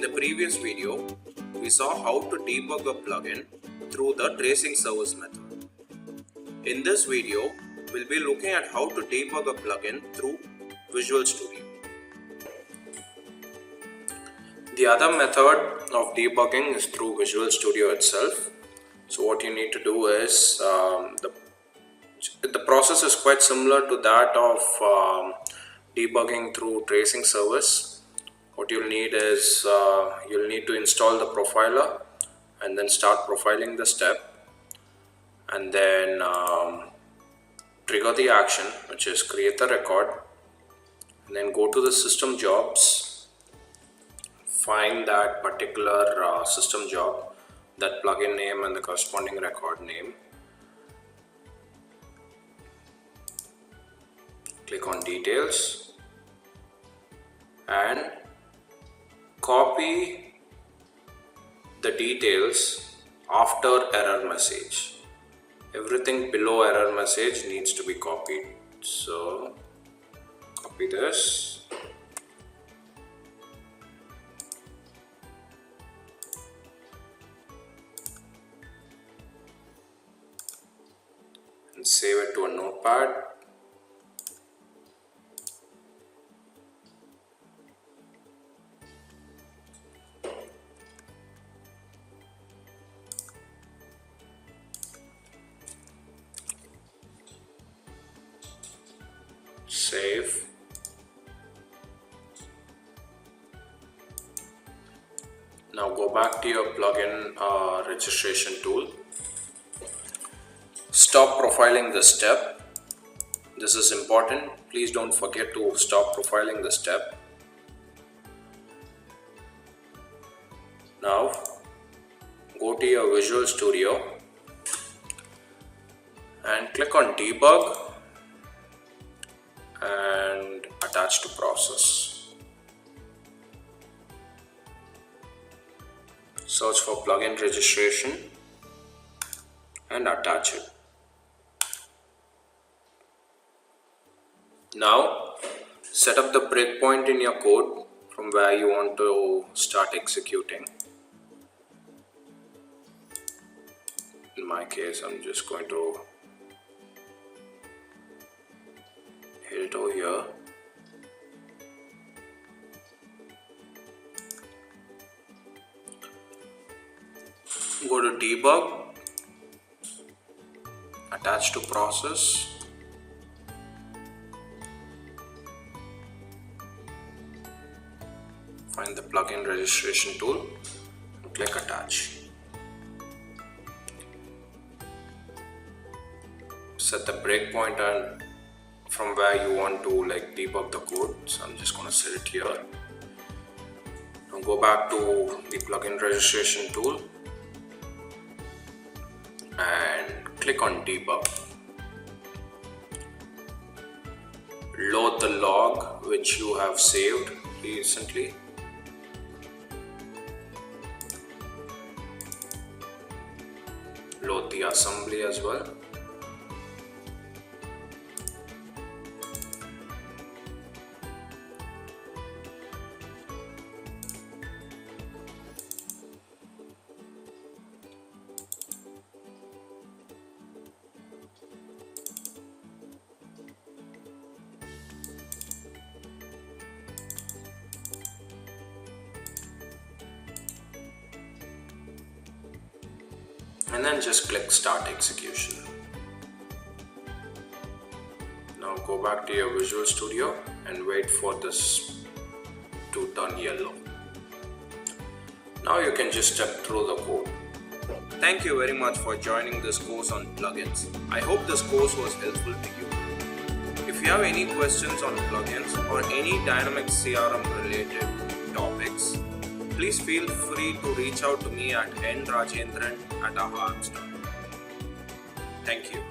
the previous video, we saw how to debug a plugin through the tracing service method. In this video, we'll be looking at how to debug a plugin through Visual Studio. The other method of debugging is through Visual Studio itself. So what you need to do is, the process is quite similar to that of debugging through tracing service. What you'll need is, you'll need to install the profiler and then start profiling the step, and then trigger the action, which is create the record, and then go to the system jobs, find that particular system job, that plugin name and the corresponding record name. Click on details and copy the details after error message. Everything below error message needs to be copied. So copy this, and save it to a notepad. Save. Now go back to your plugin registration tool. Stop profiling the step. This is important. Please don't forget to stop profiling the step. Now go to your Visual Studio and click on Debug and attach to process. Search for plugin registration and attach it. Now set up the breakpoint in your code from where you want to start executing. In my case, I'm just going to hit it over here. Go to Debug, attach to process, find the plugin registration tool and click attach. Set the breakpoint and from where you want to debug the code. So I'm just going to set it here. Now go back to the plugin registration tool and click on debug. Load the log which you have saved recently. Load the assembly as well. And then just click start execution. Now go back to your Visual Studio and wait for this to turn yellow. Now you can just step through the code. Thank you very much for joining this course on plugins. I hope this course was helpful to you. If you have any questions on plugins or any dynamic CRM related topics, please feel free to reach out to me at nrajendran@aharms.com. Thank you.